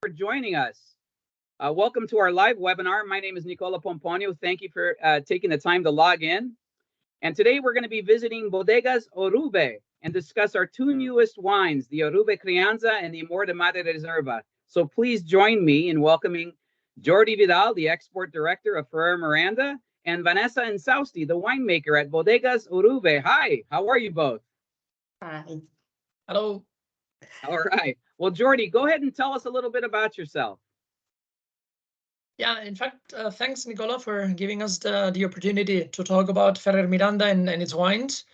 For joining us. Welcome to our live webinar. My name is Nicola Pomponio. Thank you for taking the time to log in. And today we're going to be visiting Bodegas Orube and discuss our two newest wines, the Orube Crianza and the Amor de Madre Reserva. So please join me in welcoming Jordi Vidal, the export director of Ferrer Miranda, and Vanessa Insausti, the winemaker at Bodegas Orube. Hi, how are you both? Hi. Hello. All right. Well, Jordi, go ahead and tell us a little bit about yourself. Yeah, in fact, thanks, Nicola, for giving us the opportunity to talk about Ferrer Miranda and its wines.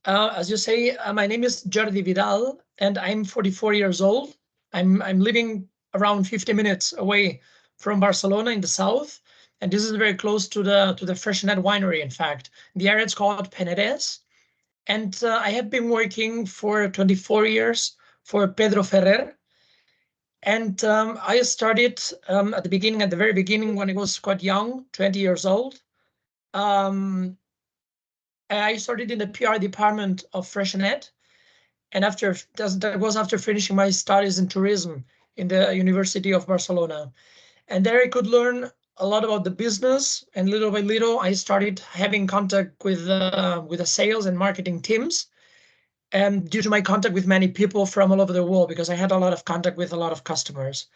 As you say, my name is Jordi Vidal, and I'm 44 years old. I'm living around 50 minutes away from Barcelona in the south, and this is very close to the Freixenet winery. In fact, the area is called Penedès, and I have been working for 24 years for Pedro Ferrer. And I started at the very beginning, when I was quite young, 20 years old. I started in the PR department of Freixenet, and that was after finishing my studies in tourism in the University of Barcelona. And there I could learn a lot about the business, and little by little I started having contact with the sales and marketing teams. And due to my contact with many people from all over the world, because I had a lot of contact with a lot of customers.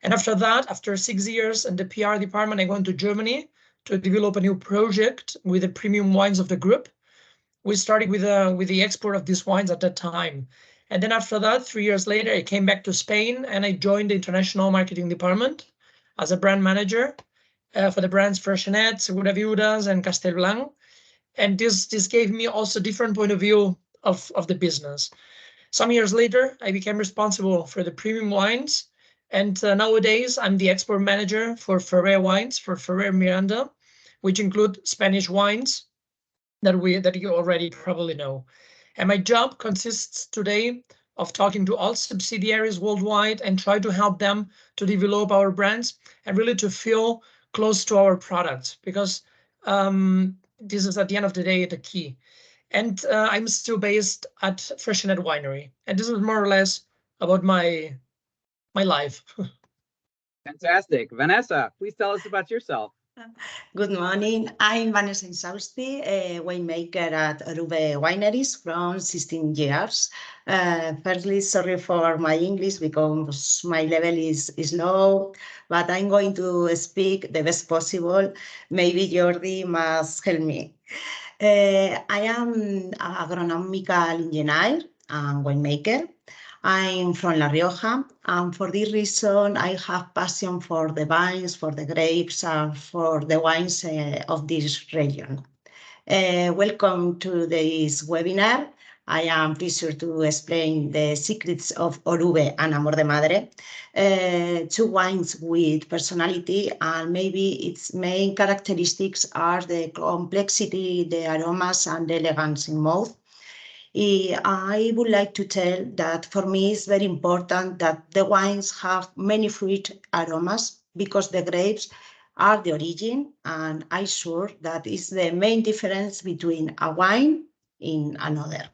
And after that, after 6 years in the PR department, I went to Germany to develop a new project with the premium wines of the group. We started with the export of these wines at that time. And then after that, 3 years later, I came back to Spain and I joined the international marketing department as a brand manager for the brands Freixenet, Segura Viudas, and Castelblanc. And this gave me also a different point of view of the business. Some years later, I became responsible for the premium wines. And nowadays, I'm the export manager for Ferrer wines, for Ferrer Miranda, which include Spanish wines that you already probably know. And my job consists today of talking to all subsidiaries worldwide and try to help them to develop our brands and really to feel close to our products, because this is at the end of the day the key. And I'm still based at Freixenet Winery. And this is more or less about my life. Fantastic. Vanessa, please tell us about yourself. Good morning. I'm Vanessa Insausti, a winemaker at Orube Wineries from 16 years. Firstly, sorry for my English because my level is low, but I'm going to speak the best possible. Maybe Jordi must help me. I am an agronomical engineer and winemaker. I'm from La Rioja, and for this reason, I have passion for the vines, for the grapes, and for the wines of this region. Welcome to this webinar. I am pleased to explain the secrets of Orube and Amor de Madre, two wines with personality, and maybe its main characteristics are the complexity, the aromas, and the elegance in mouth. I would like to tell that for me it's very important that the wines have many fruit aromas because the grapes are the origin, and I'm sure that is the main difference between a wine in another.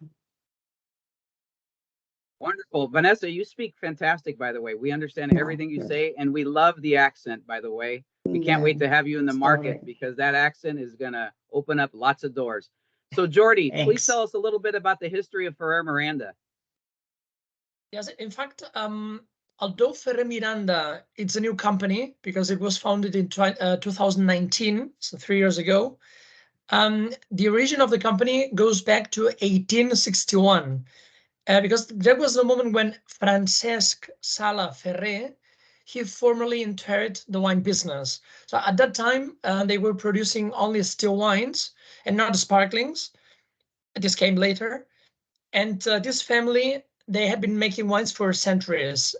Wonderful. Vanessa, you speak fantastic, by the way. We understand everything you say, and we love the accent, by the way. We can't wait to have you in the market because that accent is going to open up lots of doors. So, Jordi, please tell us a little bit about the history of Ferrer Miranda. Yes, in fact, although Ferrer Miranda, it's a new company because it was founded in 2019, so 3 years ago. The origin of the company goes back to 1861, because that was the moment when Francesc Sala Ferrer, he formerly entered the wine business. So at that time, they were producing only still wines and not sparklings. This came later. And this family, they had been making wines for centuries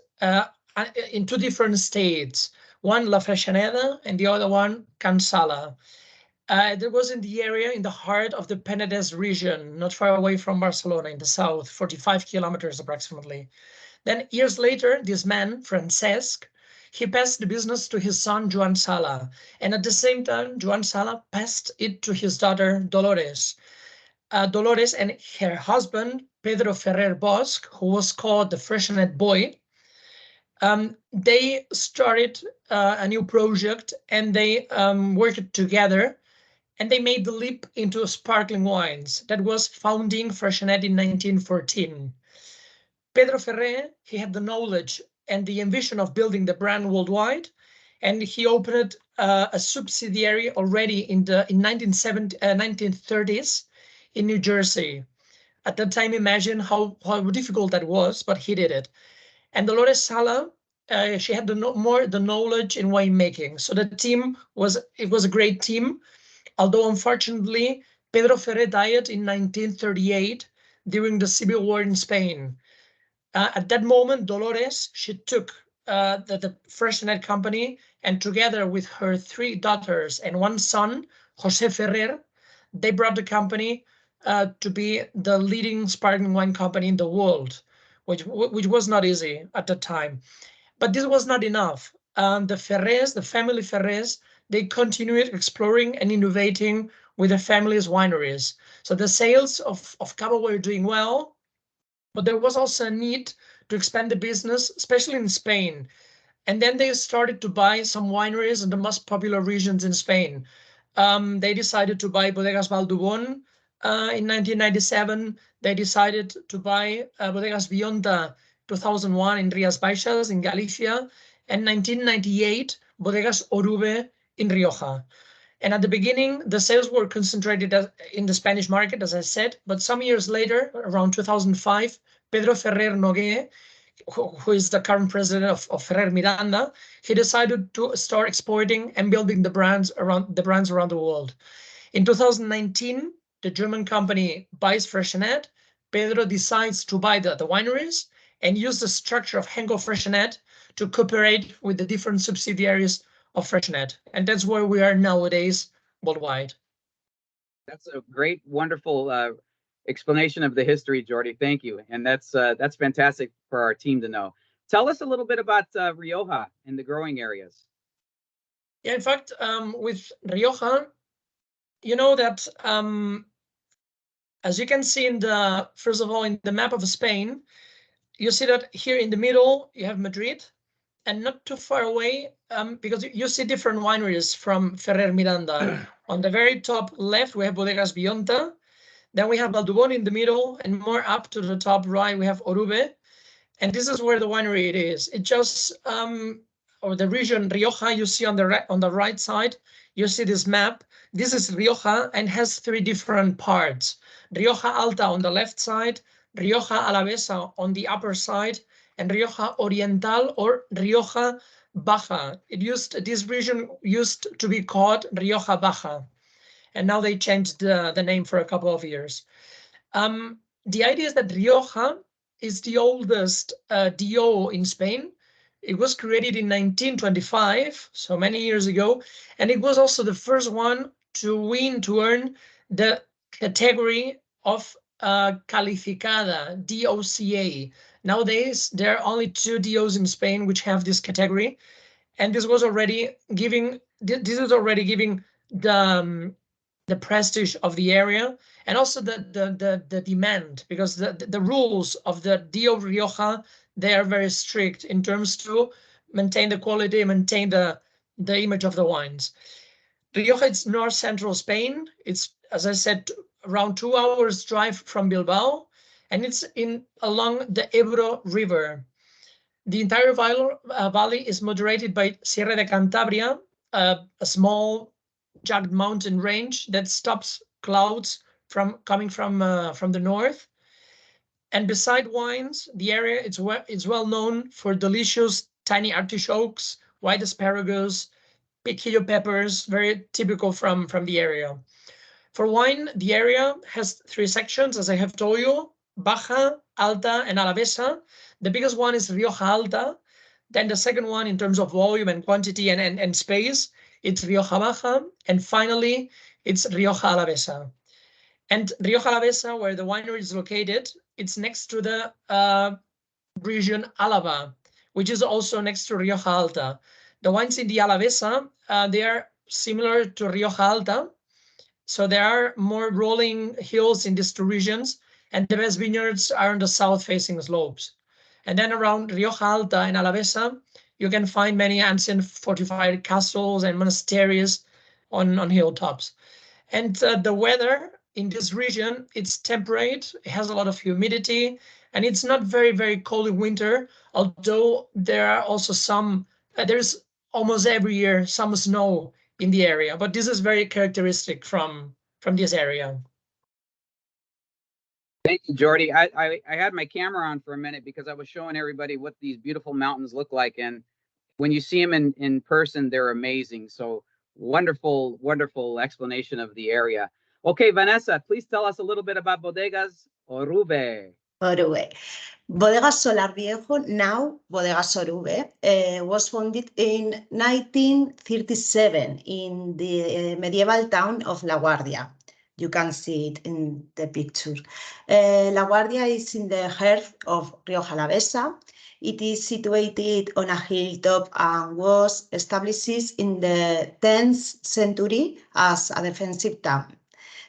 in two different states, one La Freixeneda and the other one Can Sala. That was in the area, in the heart of the Penedès region, not far away from Barcelona in the south, 45 kilometers approximately. Then years later, this man, Francesc, he passed the business to his son, Joan Sala. And at the same time, Joan Sala passed it to his daughter, Dolores. Dolores and her husband, Pedro Ferrer Bosch, who was called the Freixenet boy, They started a new project, and they worked together, and they made the leap into sparkling wines. That was founding Freixenet in 1914. Pedro Ferrer, he had the knowledge and the ambition of building the brand worldwide, and he opened a subsidiary already in 1930s in New Jersey. At that time, imagine how difficult that was, but he did it. And Dolores Sala, she had more the knowledge in winemaking. So the team was a great team, although unfortunately Pedro Ferrer died in 1938 during the Civil War in Spain. At that moment, Dolores, she took the Freixenet company, and together with her 3 daughters and 1 son, José Ferrer, they brought the company to be the leading sparkling wine company in the world, which was not easy at the time. But this was not enough. The Ferrers, the family Ferrers, they continued exploring and innovating with the family's wineries. So the sales of Cabo were doing well, but there was also a need to expand the business, especially in Spain. And then they started to buy some wineries in the most popular regions in Spain. They decided to buy Bodegas Valdubon in 1997. They decided to buy Bodegas Bionta 2001 in Rías Baixas in Galicia, and 1998 Bodegas Orube in Rioja. And at the beginning, the sales were concentrated in the Spanish market, as I said, but some years later, around 2005, Pedro Ferrer Nogué, who is the current president of Ferrer Miranda, he decided to start exporting and building the brands around the world. In 2019, the German company buys Freixenet. Pedro decides to buy the wineries and use the structure of Henkel Freixenet to cooperate with the different subsidiaries of Freixenet. And that's where we are nowadays worldwide. That's a great, wonderful explanation of the history, Jordi. Thank you. And that's fantastic for our team to know. Tell us a little bit about Rioja and the growing areas. Yeah, in fact, with Rioja, you know that as you can see first of all, in the map of Spain, you see that here in the middle, you have Madrid, and not too far away, because you see different wineries from Ferrer Miranda. On the very top left, we have Bodegas Bionta. Then we have Valdubon in the middle, and more up to the top right, we have Orube. And this is where the winery it is. It just, or the region Rioja, you see on the right side, you see this map. This is Rioja and has 3 different parts. Rioja Alta on the left side, Rioja Alavesa on the upper side, and Rioja Oriental or Rioja Baja. This region used to be called Rioja Baja, and now they changed the name for a couple of years. The idea is that Rioja is the oldest DO in Spain. It was created in 1925, so many years ago, and it was also the first one to earn the category of Calificada, DOCA. Nowadays, there are only 2 DOs in Spain which have this category, and this is already giving the prestige of the area, and also the demand, because the rules of the DO Rioja, they are very strict in terms to maintain the quality, maintain the image of the wines. Rioja, it's north central Spain. It's, as I said, around 2 hours drive from Bilbao, and it's along the Ebro River. The entire valley is moderated by Sierra de Cantabria, a small jagged mountain range that stops clouds coming from the north. And beside wines, the area is well known for delicious tiny artichokes, white asparagus, piquillo peppers, very typical from the area. For wine, the area has 3 sections, as I have told you: Baja, Alta, and Alavesa. The biggest one is Rioja Alta. Then the second one, in terms of volume and quantity and space, it's Rioja Baja. And finally, it's Rioja Alavesa. And Rioja Alavesa, where the winery is located, it's next to the region Álava, which is also next to Rioja Alta. The wines in the Alavesa, they are similar to Rioja Alta. So there are more rolling hills in these 2 regions, and the best vineyards are on the south-facing slopes. And then around Rioja Alta and Alavesa, you can find many ancient fortified castles and monasteries on hilltops. And the weather in this region, it's temperate, it has a lot of humidity, and it's not very, very cold in winter, although there are also some, there's almost every year some snow in the area, but this is very characteristic from this area. Thank you, Jordi. I had my camera on for a minute because I was showing everybody what these beautiful mountains look like. And when you see them in person, they're amazing. So wonderful, wonderful explanation of the area. Okay, Vanessa, please tell us a little bit about Bodegas Orube. Orube. Bodegas Solar Viejo, now Bodegas Orube, was founded in 1937 in the medieval town of La Guardia. You can see it in the picture. La Guardia is in the heart of Rioja Alavesa. It is situated on a hilltop and was established in the 10th century as a defensive town.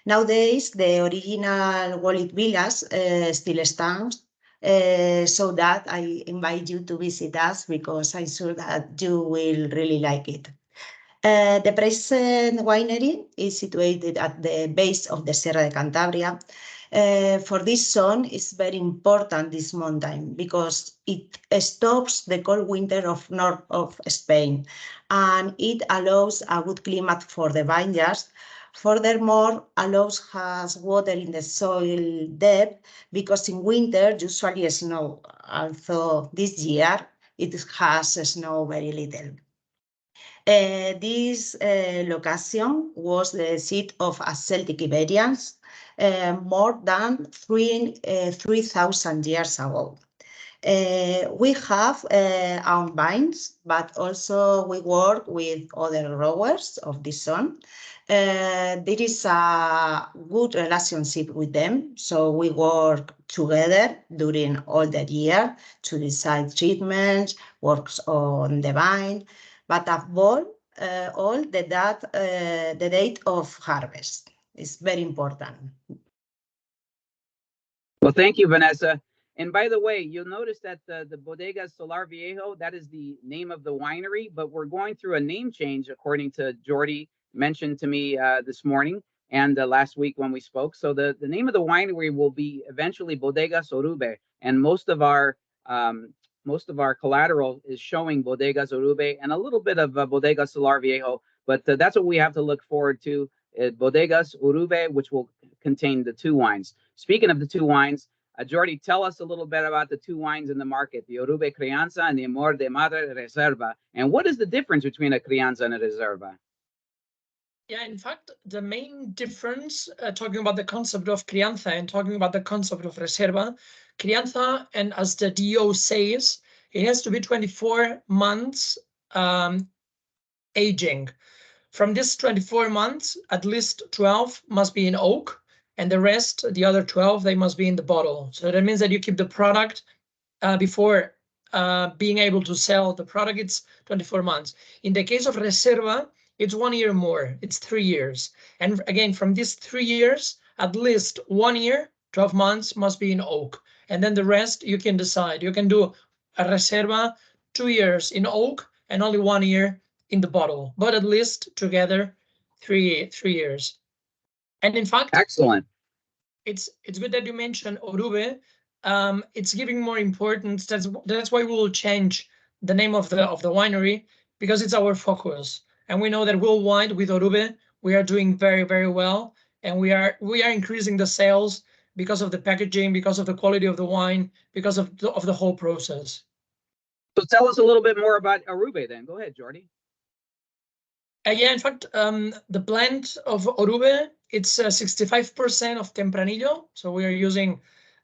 Nowadays, the original walled villas still stands, so that I invite you to visit us because I'm sure that you will really like it. The present winery is situated at the base of the Sierra de Cantabria. For this zone, it's very important, this mountain, because it stops the cold winter of north of Spain, and it allows a good climate for the vineyards. Furthermore, allows has water in the soil depth, because in winter usually snow, although this year it has snow very little. This location was the seat of a Celtic Iberians more than 3,000 years ago. We have our vines, but also we work with other growers of this zone. There is a good relationship with them, so we work together during all the year to decide treatments, works on the vine, but above all, the date of harvest is very important. Well, thank you, Vanessa. And by the way, you'll notice that the Bodegas Solar Viejo, that is the name of the winery, but we're going through a name change, according to Jordi mentioned to me this morning and last week when we spoke. So the name of the winery will be eventually Bodegas Orube, and most of our collateral is showing Bodegas Orube and a little bit of Bodegas Solar Viejo, but that's what we have to look forward to. Bodegas Orube, which will contain the two wines. Speaking of the two wines, Jordi, tell us a little bit about the two wines in the market, the Orube Crianza and the Amor de Madre Reserva. And what is the difference between a Crianza and a Reserva? Yeah, in fact, the main difference, talking about the concept of Crianza and talking about the concept of Reserva, Crianza, and as the DO says, it has to be 24 months aging. From this 24 months, at least 12 must be in oak, and the rest, the other 12, they must be in the bottle. So that means that you keep the product before being able to sell the product, it's 24 months. In the case of Reserva, it's 1 year more, it's 3 years. And again, from these 3 years, at least 1 year, 12 months must be in oak. And then the rest you can decide. You can do a Reserva 2 years in oak and only 1 year in the bottle, but at least together 3 years. And in fact, excellent. It's good that you mentioned Orube. It's giving more importance. That's why we will change the name of the winery, because it's our focus. And we know that worldwide with Orube, we are doing very, very well, and we are increasing the sales because of the packaging, because of the quality of the wine, because of the whole process. So tell us a little bit more about Orube then. Go ahead, Jordi. Yeah, in fact, the blend of Orube, it's 65% of Tempranillo. So we are using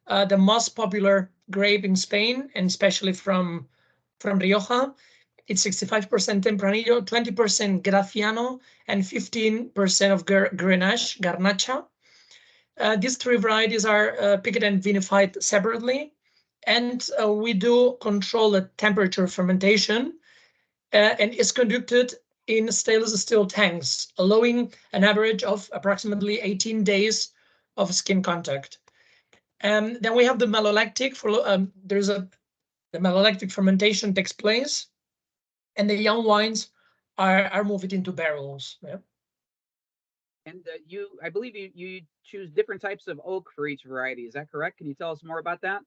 the most popular grape in Spain, and especially from Rioja. It's 65% Tempranillo, 20% Graciano, and 15% of Grenache, Garnacha. These three varieties are picked and vinified separately, and we do control the temperature fermentation, and it's conducted in stainless steel tanks, allowing an average of approximately 18 days of skin contact. Then we have the malolactic. There's a the malolactic fermentation takes place, and the young wines are moved into barrels. Yeah. And I believe you choose different types of oak for each variety. Is that correct? Can you tell us more about that?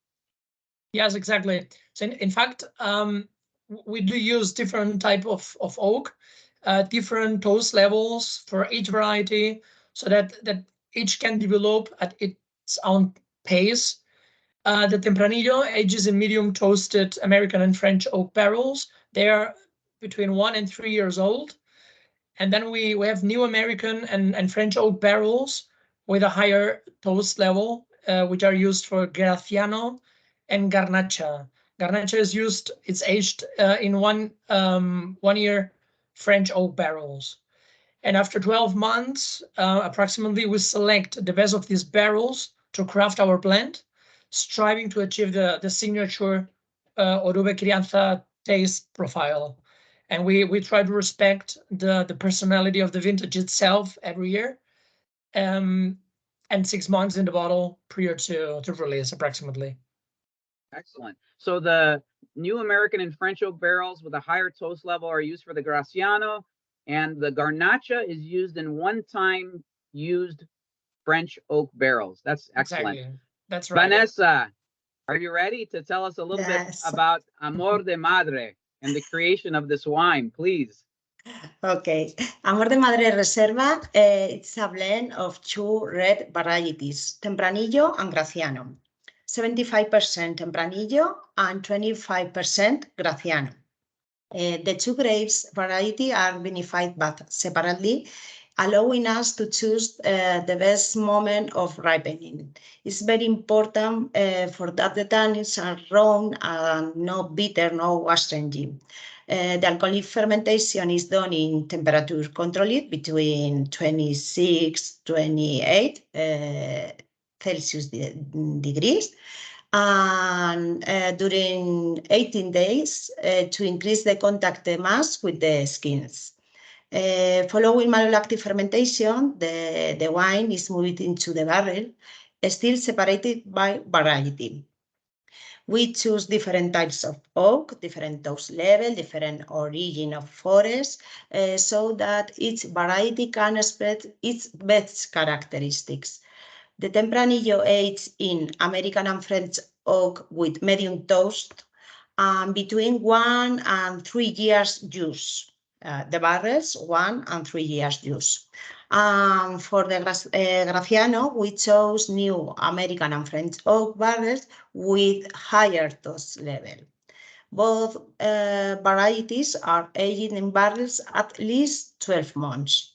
Yes, exactly. So in fact, we do use different type of oak, different toast levels for each variety, so that each can develop at its own pace. The Tempranillo ages in medium toasted American and French oak barrels. They are between 1 and 3 years old. And then we have new American and French oak barrels with a higher toast level, which are used for Graciano and Garnacha. Garnacha is used, it's aged in 1 year French oak barrels. And after 12 months, approximately, we select the best of these barrels to craft our blend, striving to achieve the signature Orube Crianza taste profile. And we try to respect the personality of the vintage itself every year, and 6 months in the bottle prior to release, approximately. Excellent. So the new American and French oak barrels with a higher toast level are used for the Graciano, and the Garnacha is used in one-time used French oak barrels. That's excellent. Exactly. That's right. Vanessa, are you ready to tell us a little bit about Amor de Madre and the creation of this wine, please? Okay, Amor de Madre Reserva, it's a blend of two red varieties, Tempranillo and Graciano. 75% Tempranillo and 25% Graciano. The two grapes variety are vinified but separately, allowing us to choose the best moment of ripening. It's very important for that the tannins are round and not bitter, no astringent. The alcoholic fermentation is done in temperature controlled between 26, 28 Celsius degrees. And during 18 days to increase the contact mass with the skins. Following malolactic fermentation, the wine is moved into the barrel, still separated by variety. We choose different types of oak, different dose level, different origin of forest, so that each variety can spread its best characteristics. The Tempranillo aged in American and French oak with medium toast and between 1 and 3 years use. The barrels, 1 and 3 years use. For the Graciano, we chose new American and French oak barrels with higher toast level. Both varieties are aged in barrels at least 12 months.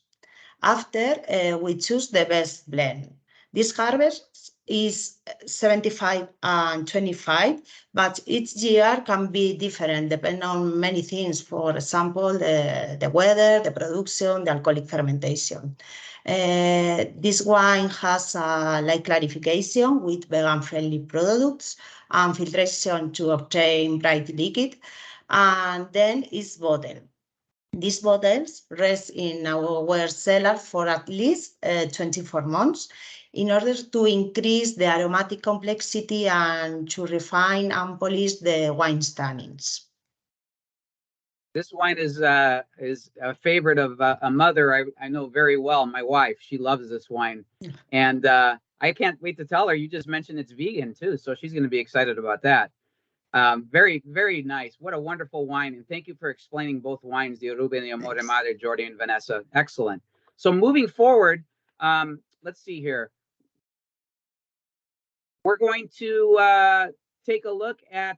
After, we choose the best blend. This harvest is 75 and 25, but each year can be different depending on many things. For example, the weather, the production, the alcoholic fermentation. This wine has a light clarification with vegan-friendly products and filtration to obtain bright liquid, and then it's bottled. These bottles rest in our cellar for at least 24 months in order to increase the aromatic complexity and to refine and polish the wine tannins. This wine is a favorite of a mother I know very well, my wife. She loves this wine. And I can't wait to tell her. You just mentioned it's vegan too, so she's going to be excited about that. Very, very nice. What a wonderful wine. And thank you for explaining both wines, the Orube and the Amor de Madre, Jordi and Vanessa. Excellent. So moving forward, let's see here. We're going to take a look at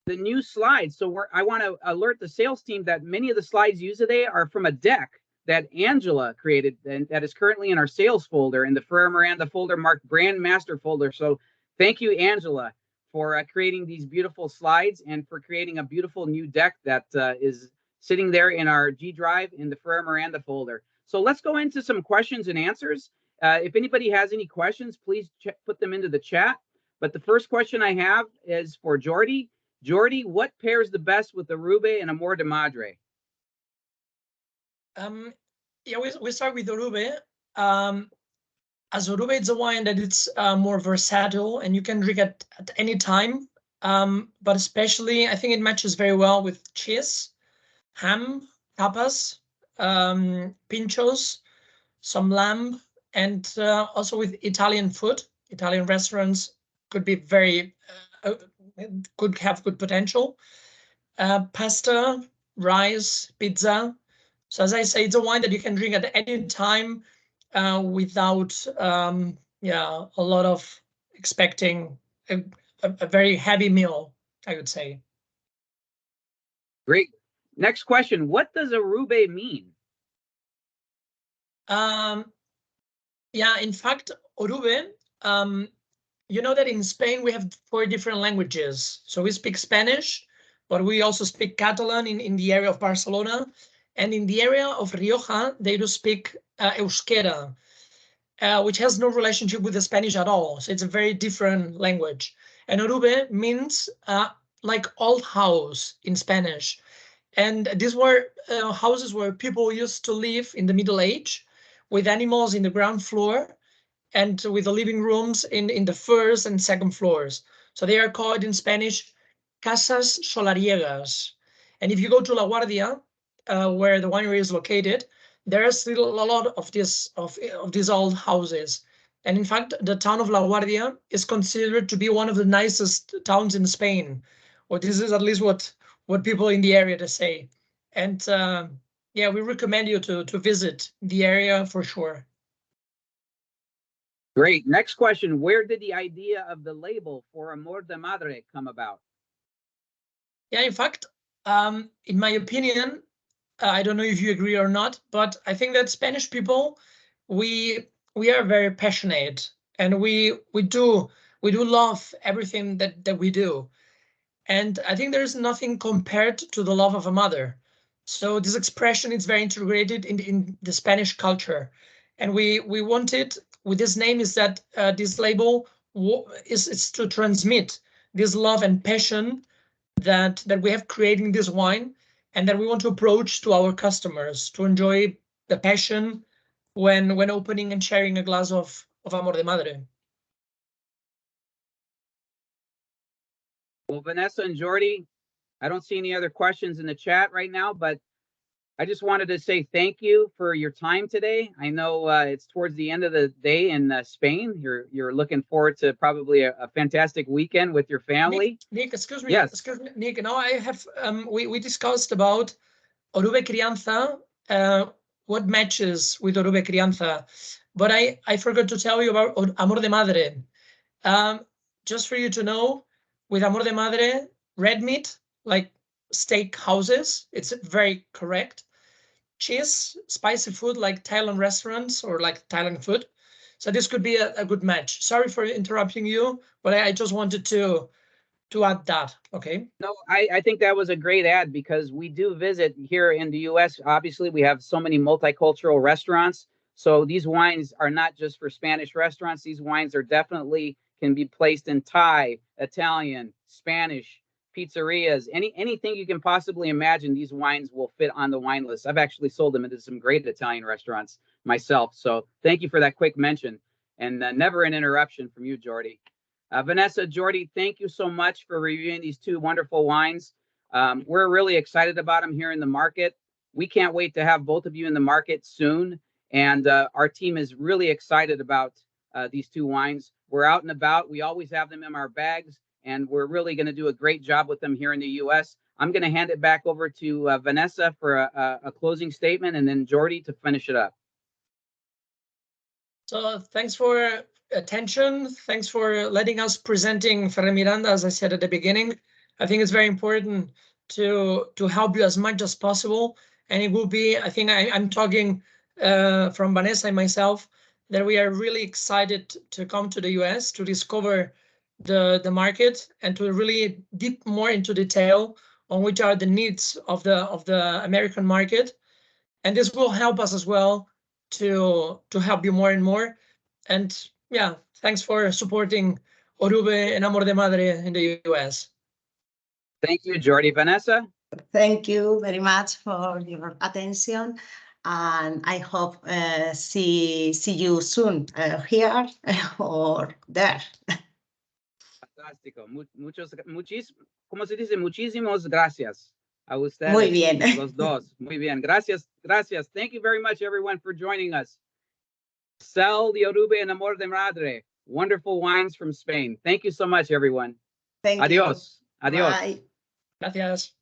the new slides. So I want to alert the sales team that many of the slides used today are from a deck that Angela created and that is currently in our sales folder, in the Ferrer Miranda folder marked Brand Master folder. So thank you, Angela, for creating these beautiful slides and for creating a beautiful new deck that is sitting there in our G Drive in the Ferrer Miranda folder. So let's go into some questions and answers. If anybody has any questions, please put them into the chat. But the first question I have is for Jordi. Jordi, what pairs the best with the Orube and Amor de Madre? Yeah, we start with Orube. As Orube, it's a wine that it's more versatile and you can drink at any time but especially I think it matches very well with cheese, ham, tapas, pinchos, some lamb, and also with Italian food. Italian restaurants could be very could have good potential. Pasta, rice, pizza. So as I say, it's a wine that you can drink at any time without yeah, a lot of expecting a very heavy meal, I would say. Great. Next question. What does Orube mean? Yeah, in fact, Orube, you know that in Spain we have 4 different languages. So we speak Spanish, but we also speak Catalan in the area of Barcelona. And in the area of Rioja, they do speak Euskera, which has no relationship with the Spanish at all. So it's a very different language. And Orube means like old house in Spanish. And these were houses where people used to live in the Middle Age with animals in the ground floor and with the living rooms in the first and second floors. So they are called in Spanish casas solariegas. And if you go to La Guardia, where the winery is located, there are still a lot of these old houses. And in fact, the town of La Guardia is considered to be one of the nicest towns in Spain. Or this is at least what people in the area say. And yeah, we recommend you to visit the area for sure. Great. Next question. Where did the idea of the label for Amor de Madre come about? Yeah, in fact, in my opinion, I don't know if you agree or not, but I think that Spanish people, we are very passionate, and we do love everything that we do. And I think there's nothing compared to the love of a mother. So this expression is very integrated in the Spanish culture. And we wanted with this name is that this label is to transmit this love and passion that we have creating this wine, and that we want to approach to our customers to enjoy the passion when opening and sharing a glass of Amor de Madre. Well, Vanessa and Jordi, I don't see any other questions in the chat right now, but I just wanted to say thank you for your time today. I know it's towards the end of the day in Spain. You're looking forward to probably a fantastic weekend with your family. Nick, excuse me. Yes. Excuse me, Nick. Now I have we discussed about Orube Crianza, what matches with Orube Crianza, but I forgot to tell you about Amor de Madre. Just for you to know, with Amor de Madre, red meat, like steak houses, it's very correct. Cheese, spicy food like Thailand restaurants or like Thailand food. So this could be a good match. Sorry for interrupting you, but I just wanted to add that, okay? No, I think that was a great ad, because we do visit here in the US. Obviously, we have so many multicultural restaurants. So these wines are not just for Spanish restaurants. These wines are definitely can be placed in Thai, Italian, Spanish, pizzerias, anything you can possibly imagine. These wines will fit on the wine list. I've actually sold them into some great Italian restaurants myself. So thank you for that quick mention, and never an interruption from you, Jordi. Vanessa, Jordi, thank you so much for reviewing these 2 wonderful wines. We're really excited about them here in the market. We can't wait to have both of you in the market soon. And our team is really excited about these 2 wines. We're out and about. We always have them in our bags, and we're really going to do a great job with them here in the US. I'm going to hand it back over to Vanessa for a closing statement, and then Jordi to finish it up. So thanks for attention. Thanks for letting us presenting Ferrer Miranda, as I said at the beginning. I think it's very important to help you as much as possible. And it will be, I think I'm talking from Vanessa and myself, that we are really excited to come to the US to discover the market and to really deep more into detail on which are the needs of the American market. And this will help us as well to help you more and more. And yeah, thanks for supporting Orube and Amor de Madre in the US. Thank you, Jordi. Vanessa? Thank you very much for your attention, and I hope see you soon here or there. Fantástico. ¿Cómo se dice? Muchísimos gracias a ustedes. Muy bien. Los dos. Muy bien. Gracias. Gracias. Thank you very much, everyone, for joining us. Cel de Orube and Amor de Madre. Wonderful wines from Spain. Thank you so much, everyone. Thank Adios. you. Adios. Bye. Gracias.